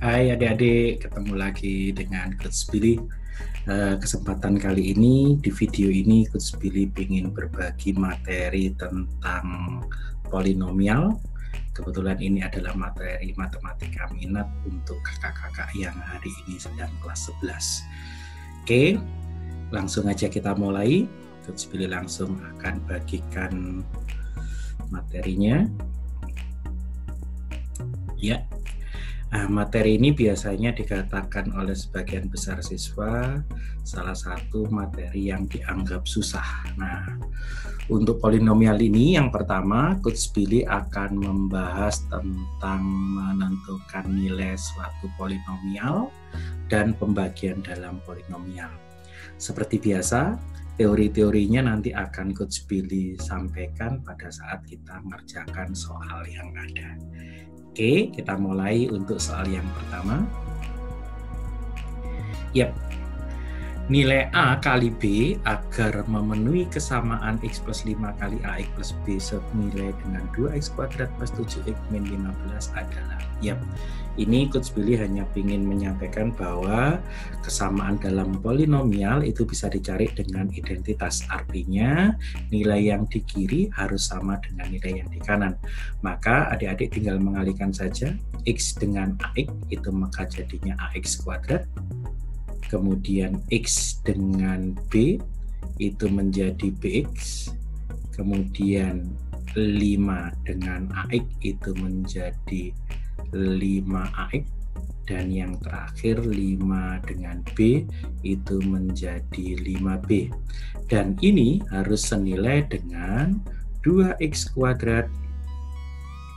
Hai adik-adik, ketemu lagi dengan Coach Billy. Kesempatan kali ini, di video ini Coach Billy ingin berbagi materi tentang polinomial. Kebetulan ini adalah materi matematika minat untuk kakak-kakak yang hari ini sedang kelas 11. Oke, langsung aja kita mulai. Coach Billy langsung akan bagikan materinya. Ya. Nah, materi ini biasanya dikatakan oleh sebagian besar siswa salah satu materi yang dianggap susah. Nah, untuk polinomial ini yang pertama, Coach Billy akan membahas tentang menentukan nilai suatu polinomial dan pembagian dalam polinomial. Seperti biasa, teori-teorinya nanti akan Coach Billy sampaikan pada saat kita mengerjakan soal yang ada. Oke, kita mulai untuk soal yang pertama. Yap, nilai A kali B agar memenuhi kesamaan X plus 5 kali AX plus B senilai dengan 2X kuadrat plus 7X min 15 adalah. Yap, ini Coach Billy hanya ingin menyampaikan bahwa kesamaan dalam polinomial itu bisa dicari dengan identitas. Artinya nilai yang di kiri harus sama dengan nilai yang di kanan. Maka adik-adik tinggal mengalihkan saja X dengan AX, itu maka jadinya AX kuadrat. Kemudian X dengan B itu menjadi BX. Kemudian 5 dengan AX itu menjadi 5AX, dan yang terakhir 5 dengan B itu menjadi 5B, dan ini harus senilai dengan 2X kuadrat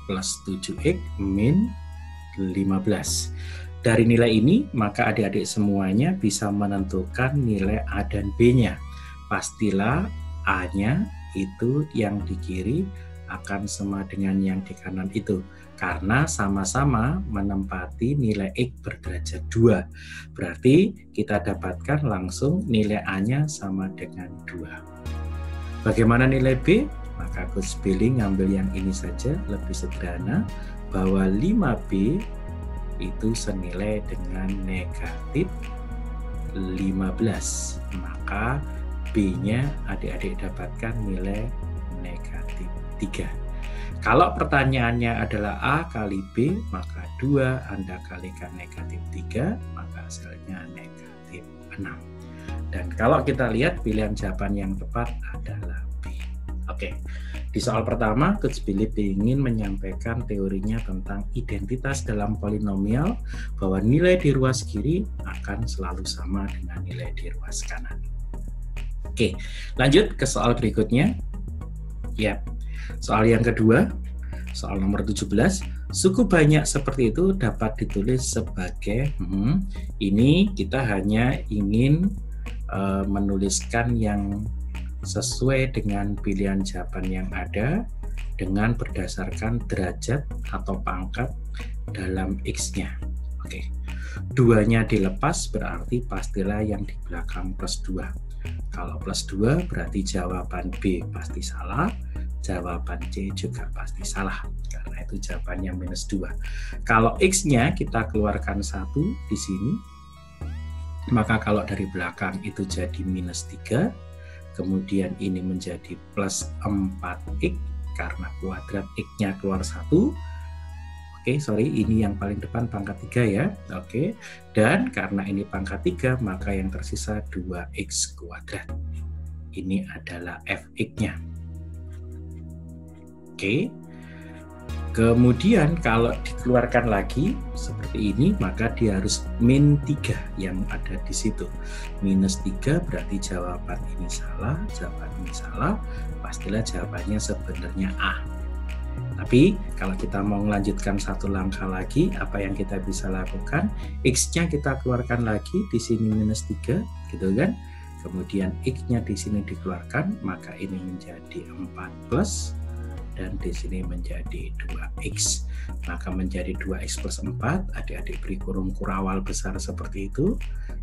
plus 7X min 15. Dari nilai ini maka adik-adik semuanya bisa menentukan nilai A dan B-nya. Pastilah A-nya itu yang di kiri akan sama dengan yang di kanan itu, karena sama-sama menempati nilai X berderajat 2. Berarti kita dapatkan langsung nilai A-nya sama dengan 2. Bagaimana nilai B? Maka Coach Billy ngambil yang ini saja, lebih sederhana, bahwa 5B itu senilai dengan negatif 15. Maka B-nya adik-adik dapatkan nilai negatif 3. Kalau pertanyaannya adalah A kali B, maka 2 Anda kalikan negatif 3, maka hasilnya negatif 6. Dan kalau kita lihat pilihan jawaban yang tepat adalah B. Oke, di soal pertama Coach Billy ingin menyampaikan teorinya tentang identitas dalam polinomial, bahwa nilai di ruas kiri akan selalu sama dengan nilai di ruas kanan. Oke, lanjut ke soal berikutnya. Ya, soal yang kedua, soal nomor 17, suku banyak seperti itu dapat ditulis sebagai, ini kita hanya ingin menuliskan yang sesuai dengan pilihan jawaban yang ada dengan berdasarkan derajat atau pangkat dalam X-nya. Oke, 2-nya dilepas berarti pastilah yang di belakang plus 2. Kalau plus 2 berarti jawaban B pasti salah, jawaban C juga pasti salah, karena itu jawabannya minus 2. Kalau X-nya kita keluarkan 1 di sini, maka kalau dari belakang itu jadi minus 3, kemudian ini menjadi plus 4X karena kuadrat X-nya keluar 1. Oke, sorry, ini yang paling depan pangkat 3 ya. Oke, dan karena ini pangkat 3, maka yang tersisa 2X kuadrat. Ini adalah Fx-nya. Oke, kemudian kalau dikeluarkan lagi seperti ini, maka dia harus min 3 yang ada di situ. Minus 3 berarti jawaban ini salah, jawaban ini salah, pastilah jawabannya sebenarnya A. Tapi kalau kita mau melanjutkan satu langkah lagi, apa yang kita bisa lakukan? X-nya kita keluarkan lagi, di sini minus 3, gitu kan? Kemudian X-nya di sini dikeluarkan, maka ini menjadi 4 plus, dan di sini menjadi 2X. Maka menjadi 2X plus 4, adik-adik beri kurung kurawal besar seperti itu.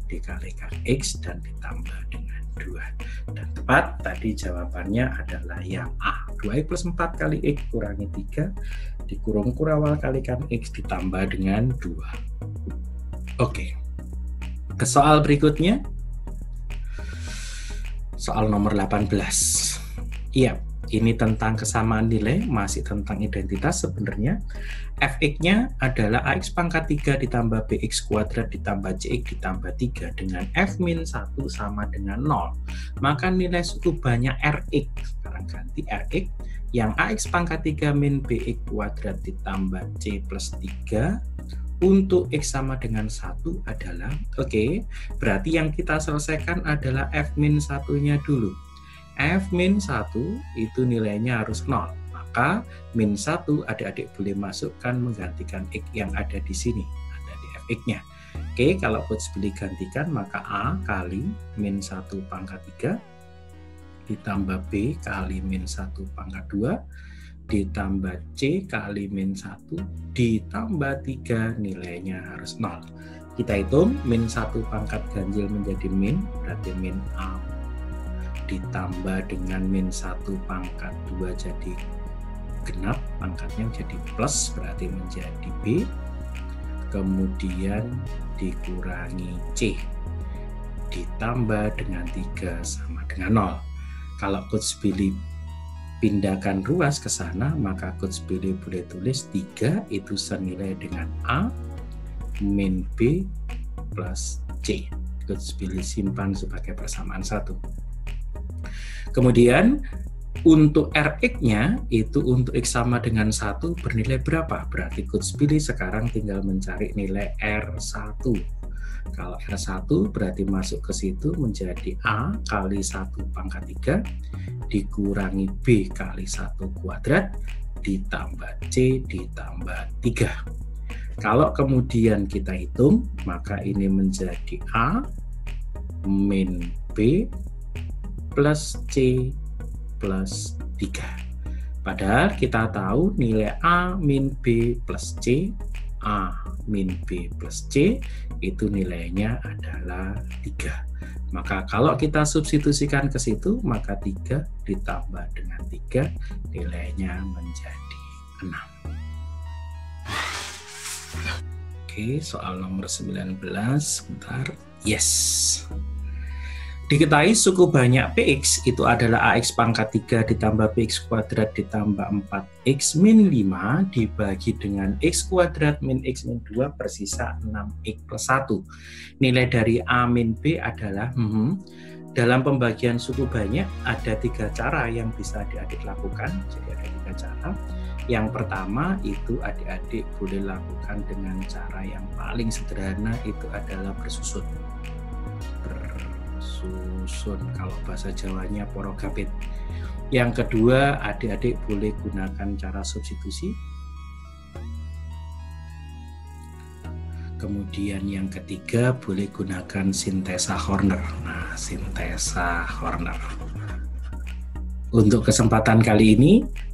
dikalikan X dan ditambah dengan 2. Dan tepat tadi jawabannya adalah yang A. 2X plus 4 kali X kurangi 3 dikurung kurawal kalikan X ditambah dengan 2. Oke. Ke soal berikutnya. Soal nomor 18. Iya, ini tentang kesamaan nilai, masih tentang identitas sebenarnya. Fx-nya adalah ax pangkat 3 ditambah bx kuadrat ditambah cx ditambah 3 dengan f min 1 sama dengan 0. Maka nilai suku banyak Rx, sekarang ganti Rx, yang ax pangkat 3 min bx kuadrat ditambah c plus 3 untuk x sama dengan 1 adalah, berarti yang kita selesaikan adalah f min 1-nya dulu. F min 1 itu nilainya harus 0. Maka min 1 adik-adik boleh masukkan menggantikan x yang ada di sini. Ada di fx-nya. Oke, kalau coach pilih gantikan maka A kali min 1 pangkat 3 ditambah B kali min 1 pangkat 2 ditambah C kali min 1 ditambah 3 nilainya harus 0. Kita hitung min 1 pangkat ganjil menjadi min, berarti min A ditambah dengan min 1 pangkat 2 jadi genap, pangkatnya jadi plus, berarti menjadi B, kemudian dikurangi C ditambah dengan 3 sama dengan 0. Kalau coach pilih pindahkan ruas ke sana, maka coach pilih boleh tulis 3 itu senilai dengan A min B plus C. Coach pilih simpan sebagai persamaan 1. Kemudian untuk Rx-nya itu untuk X sama dengan 1 bernilai berapa? Berarti coach pilih sekarang tinggal mencari nilai R1. Kalau R1 berarti masuk ke situ menjadi A kali 1 pangkat 3 dikurangi B kali 1 kuadrat ditambah C ditambah 3. Kalau kemudian kita hitung, maka ini menjadi A min B plus C plus 3. Padahal kita tahu nilai A min B plus C, A min B plus C itu nilainya adalah 3. Maka kalau kita substitusikan ke situ, maka 3 ditambah dengan 3 nilainya menjadi 6. Oke, soal nomor 19, sebentar. Yes. Diketahui suku banyak Px itu adalah Ax pangkat 3 ditambah Bx kuadrat ditambah 4x min 5 dibagi dengan x kuadrat min x min 2 bersisa 6x plus 1. Nilai dari A min B adalah, dalam pembagian suku banyak ada 3 cara yang bisa adik-adik lakukan. Jadi ada 3 cara. Yang pertama itu adik-adik boleh lakukan dengan cara yang paling sederhana, itu adalah bersusun. Kalau bahasa Jawanya porogapit. Yang kedua, adik-adik boleh gunakan cara substitusi. Kemudian yang ketiga boleh gunakan sintesa Horner. Nah, sintesa Horner. Untuk kesempatan kali ini,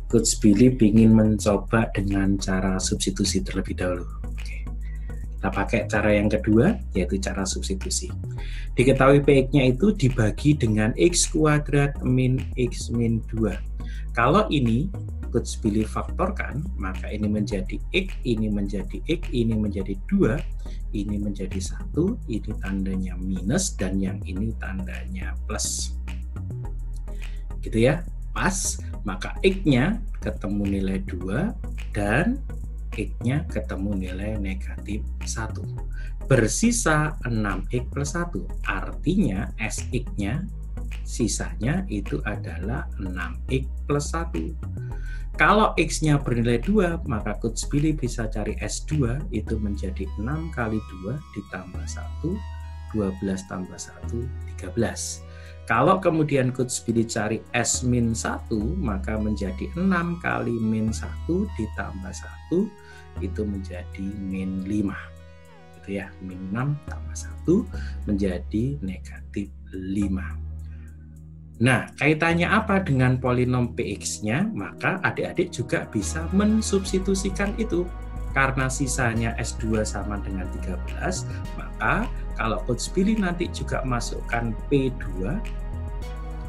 Coach Billy ingin mencoba dengan cara substitusi terlebih dahulu. Kita pakai cara yang kedua, yaitu cara substitusi. Diketahui Px-nya itu dibagi dengan x kuadrat min x min 2. Kalau ini Coach Billy faktorkan, maka ini menjadi x, ini menjadi x, ini menjadi 2, ini menjadi 1, ini tandanya minus, dan yang ini tandanya plus. Gitu ya, pas. Maka x-nya ketemu nilai 2, dan X-nya ketemu nilai negatif 1. Bersisa 6X plus 1. Artinya Sx-nya sisanya itu adalah 6X plus 1. Kalau X-nya bernilai 2, maka Coach Billy bisa cari S2 itu menjadi 6 kali 2 ditambah 1, 12 tambah 1, 13. Kalau kemudian Coach Billy cari S-1, maka menjadi 6 kali min 1 ditambah 1, itu menjadi min 5. Gitu ya, min 6 tambah 1 menjadi negatif 5. Nah, kaitannya apa dengan polinom Px-nya? Maka adik-adik juga bisa mensubstitusikan itu. karena sisanya S2 sama dengan 13, maka kalau Coach Billy nanti juga masukkan P2,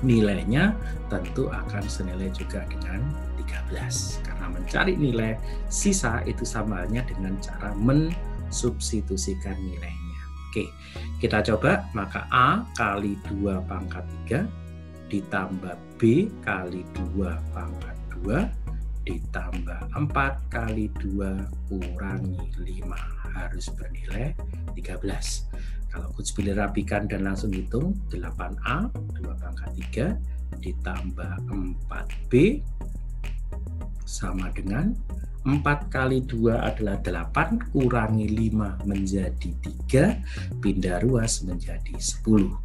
nilainya tentu akan senilai juga dengan 13. Karena mencari nilai sisa itu sama halnya dengan cara mensubstitusikan nilainya. Oke, kita coba. Maka A kali 2 pangkat 3 ditambah B kali 2 pangkat 2 ditambah 4 kali 2 kurangi 5 harus bernilai 13. Kalau Coach Billy rapikan dan langsung hitung, 8A 2 pangkat 3 ditambah 4B sama dengan 4 kali 2 adalah 8 kurangi 5 menjadi 3, pindah ruas menjadi 10.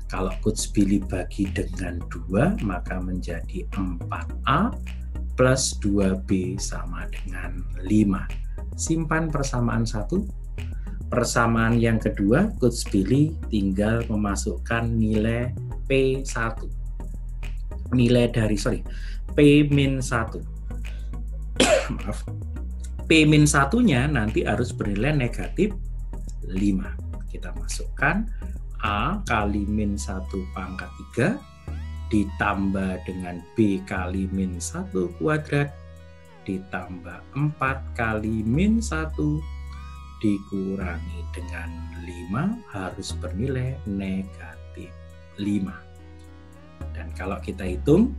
Kalau Coach Billy bagi dengan 2 maka menjadi 4A plus 2B sama dengan 5. Simpan persamaan 1. Persamaan yang kedua, Coach Billy tinggal memasukkan nilai P1. Nilai dari, P-1. Maaf. P-1-nya nanti harus bernilai negatif 5. Kita masukkan A kali min 1 pangkat 3 ditambah dengan B kali min 1 kuadrat ditambah 4 kali min 1 dikurangi dengan 5 harus bernilai negatif 5. Dan kalau kita hitung,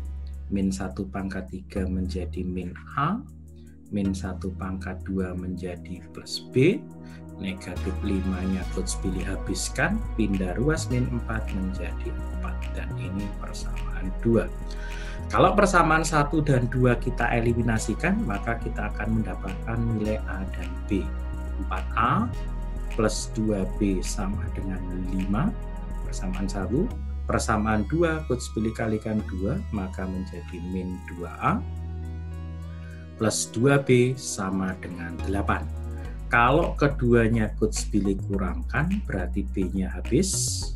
min 1 pangkat 3 menjadi min A, min 1 pangkat 2 menjadi plus B, negatif 5-nya Coach Billy habiskan, pindah ruas min 4 menjadi 4, dan ini persamaan 2. Kalau persamaan 1 dan 2 kita eliminasikan, maka kita akan mendapatkan nilai A dan B. 4A plus 2B sama dengan 5, persamaan 1, persamaan 2 Coach Billy kalikan 2 maka menjadi min 2A plus 2B sama dengan 8. Kalau keduanya Coach Billy kurangkan berarti B-nya habis,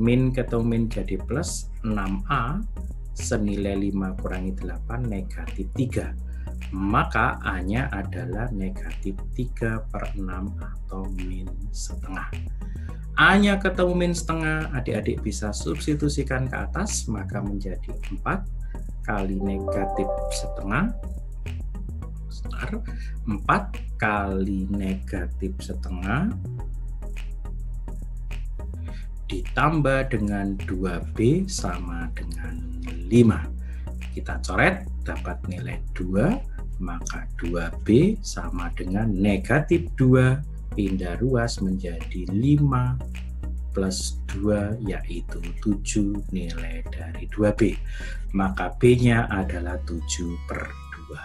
min ketemu min jadi plus 6A senilai 5 kurangi 8 negatif 3. Maka A-nya adalah negatif 3/6 atau min setengah. A-nya ketemu min setengah, adik-adik bisa substitusikan ke atas, maka menjadi 4 kali negatif setengah. 4 kali negatif setengah ditambah dengan 2B sama dengan 5. Kita coret, dapat nilai 2. Maka 2B sama dengan negatif 2, pindah ruas menjadi 5 plus 2 yaitu 7 nilai dari 2B. Maka B-nya adalah 7/2.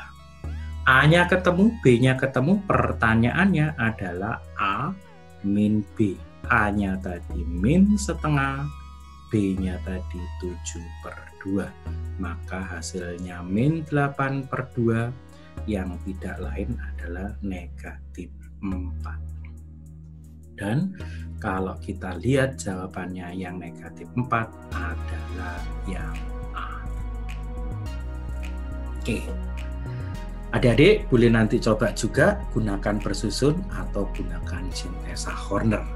A-nya ketemu, B-nya ketemu, pertanyaannya adalah A min B. A-nya tadi min setengah, B-nya tadi 7/2. Maka hasilnya min 8/2 yang tidak lain adalah negatif 4. Dan kalau kita lihat jawabannya yang negatif 4 adalah yang A. Oke. Adik-adik boleh nanti coba juga gunakan bersusun atau gunakan sintesa Horner.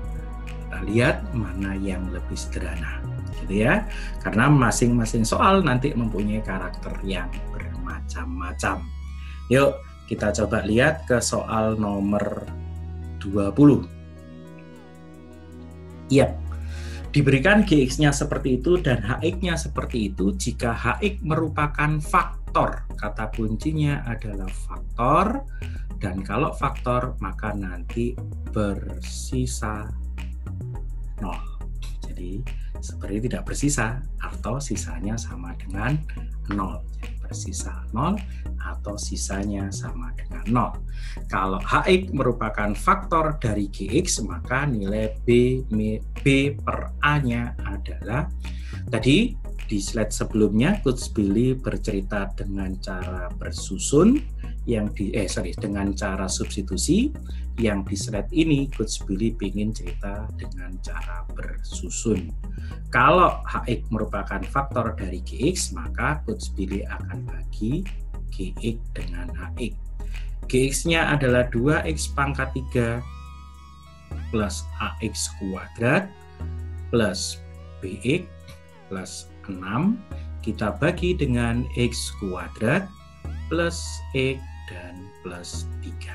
Kita lihat mana yang lebih sederhana, gitu ya. Karena masing-masing soal nanti mempunyai karakter yang bermacam-macam. Yuk, kita coba lihat ke soal nomor 20. Iya, diberikan Gx-nya seperti itu dan Hx-nya seperti itu jika Hx merupakan faktor. Kata kuncinya adalah faktor, dan kalau faktor maka nanti bersisa 0. Jadi, seperti tidak bersisa atau sisanya sama dengan 0. Jadi, bersisa 0 atau sisanya sama dengan 0. Kalau Hx merupakan faktor dari Gx, maka nilai B/A-nya adalah, tadi di slide sebelumnya Coach Billy bercerita dengan cara bersusun, dengan cara substitusi. Yang di slide ini Coach Billy ingin cerita dengan cara bersusun. Kalau Hx merupakan faktor dari Gx, maka Coach Billy akan bagi Gx dengan Hx. Gx-nya adalah 2x pangkat 3 plus ax kuadrat plus bx plus 6 kita bagi dengan x kuadrat plus x dan plus 3.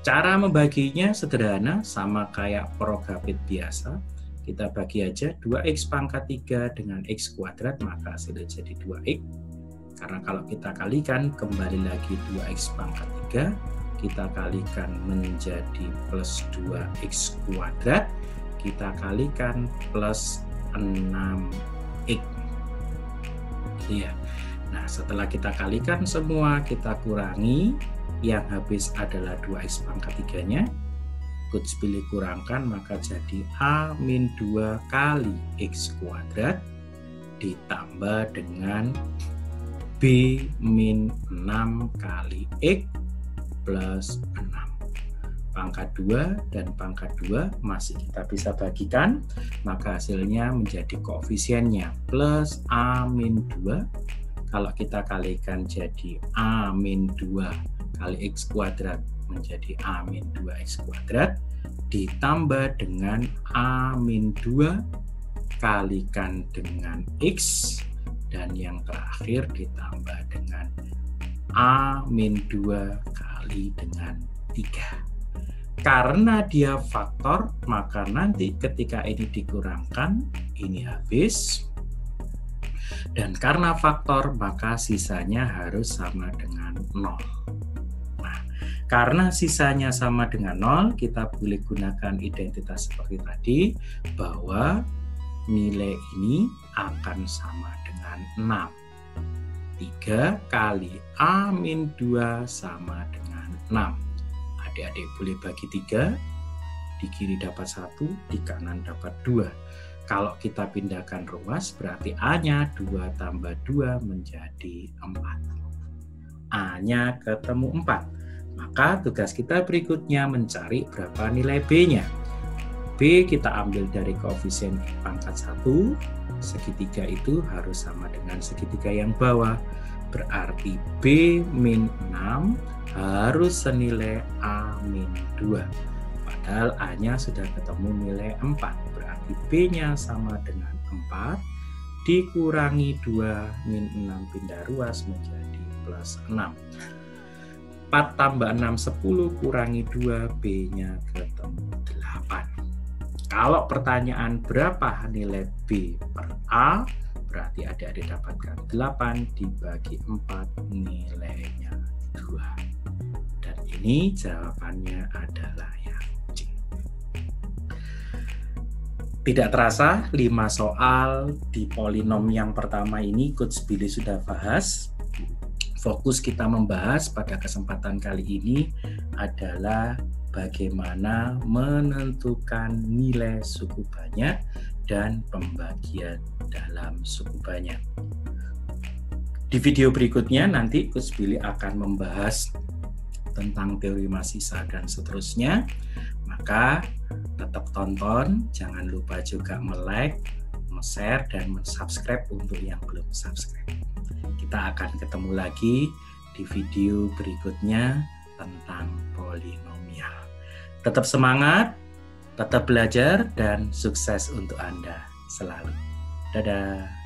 Cara membaginya sederhana, sama kayak progapit biasa. Kita bagi aja 2x pangkat 3 dengan x kuadrat, maka hasilnya jadi 2x. Karena kalau kita kalikan kembali lagi 2x pangkat 3, kita kalikan menjadi plus 2x kuadrat, kita kalikan plus 6x. Ya. Nah, setelah kita kalikan semua, kita kurangi, yang habis adalah 2x pangkat 3-nya. Coach pilih kurangkan, maka jadi A-2 kali x kuadrat ditambah dengan B-6 kali x plus 6. Pangkat 2 dan pangkat 2 masih kita bisa bagikan, maka hasilnya menjadi koefisiennya plus A-2. Kalau kita kalikan jadi A-2 kali x kuadrat menjadi A-2x kuadrat ditambah dengan A-2 kalikan dengan x, dan yang terakhir ditambah dengan A-2 kali dengan 3. Karena dia faktor, maka nanti ketika ini dikurangkan, ini habis. Dan karena faktor, maka sisanya harus sama dengan 0. Nah, karena sisanya sama dengan 0, kita boleh gunakan identitas seperti tadi, bahwa nilai ini akan sama dengan 6. 3 kali A-2 sama dengan 6. Adik-adik boleh bagi 3, di kiri dapat 1, di kanan dapat 2. Kalau kita pindahkan ruas, berarti A-nya 2 tambah 2 menjadi 4. A-nya ketemu 4. Maka tugas kita berikutnya mencari berapa nilai B-nya. B kita ambil dari koefisien pangkat 1, segitiga itu harus sama dengan segitiga yang bawah. Berarti B-6 harus senilai A-2. Padahal A-nya sudah ketemu nilai 4. Berarti B-nya sama dengan 4. Dikurangi 2 min 6 pindah ruas menjadi plus 6. 4 tambah 6, 10, kurangi 2, B-nya ketemu 8. Kalau pertanyaan berapa nilai B per A, berarti adik-adik dapatkan 8 dibagi 4, nilainya 2. Dan ini jawabannya adalah yang C. Tidak terasa 5 soal di polinom yang pertama ini Coach Billy sudah bahas. Fokus kita membahas pada kesempatan kali ini adalah bagaimana menentukan nilai suku banyak dan pembagian dalam suku banyak. Di video berikutnya nanti Coach Billy akan membahas tentang teorema sisa dan seterusnya. Maka tetap tonton, jangan lupa juga like, share, dan subscribe untuk yang belum subscribe. Kita akan ketemu lagi di video berikutnya tentang polinomial. Tetap semangat, tetap belajar, dan sukses untuk Anda selalu. Dadah.